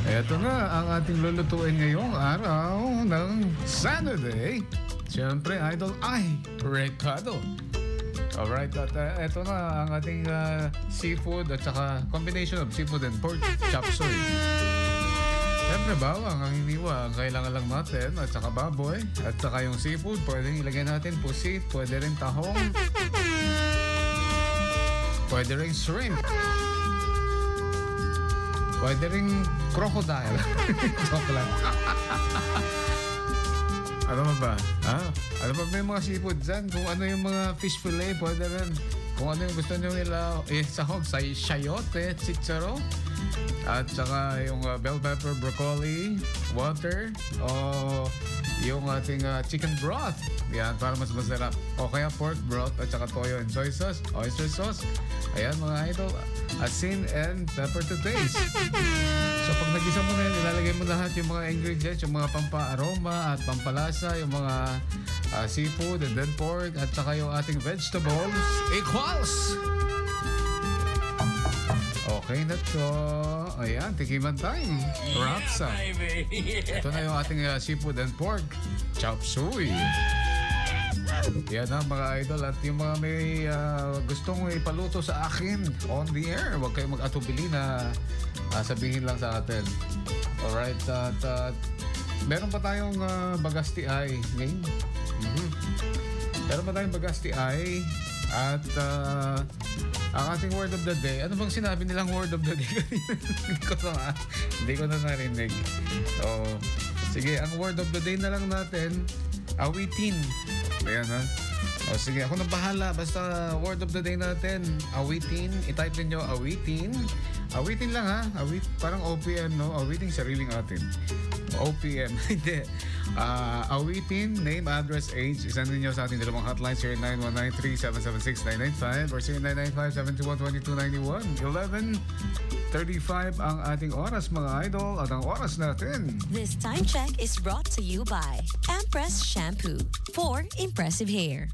Eto na ang ating lulutuin ngayong araw ng Saturday. Siyempre, idol ay Recado. Alright, at eto na ang ating seafood at saka combination of seafood and pork chop suey. Siyempre, bawang ang hiniwa ang kailangan lang natin at saka baboy at saka yung seafood. Pwedeng ilagay natin pusit, pwede rin tahong, pwede rin shrimp, pwede rin crocodile. Joke lang. Ano ba? Ano ba may mga seafood dyan? Kung ano yung mga fish fillet, pwede rin. Kung ano yung gusto nyo isahog sa shayote, chicharo, at saka yung bell pepper, broccoli, water, o yung ating chicken broth. Yan, para mas masarap. O kaya pork broth at saka toyo and soy sauce, oyster sauce. Ayan mga idol, asin and pepper to taste. So pag nag-isa mo na yun, ilalagay mo lahat yung mga ingredients, yung mga pampa-aroma at pampalasa, yung mga seafood and then pork at saka yung ating vegetables equals. Okay na to. Ayan, tikiman time. Rapsa. Ito na yung ating seafood and pork chop suey. Yan na mga idol. At yung mga may gustong ipaluto sa akin on the air, huwag kayong mag-atubili na sabihin lang sa atin. Alright, at meron pa tayong bagasti ay ngayon. Meron pa tayong bagasti ay at ang ating word of the day. Ano bang sinabi nilang word of the day? Hindi ko na narinig. So, sige, ang word of the day na lang natin, awitin. Ayan ha. O sige, ako na bahala. Basta word of the day natin, awitin. I-type ninyo awitin. Awitin lang ha. Parang OPM, no? Awitin sariling atin. OPM. Hindi. Awitin, name, address, age. Isend ninyo sa ating dalawang hotlines 0913-776-995 or 0995-721-2291. 11:35 ang ating oras mga idol at ang oras natin. This time check is brought to you by Empress Shampoo for impressive hair.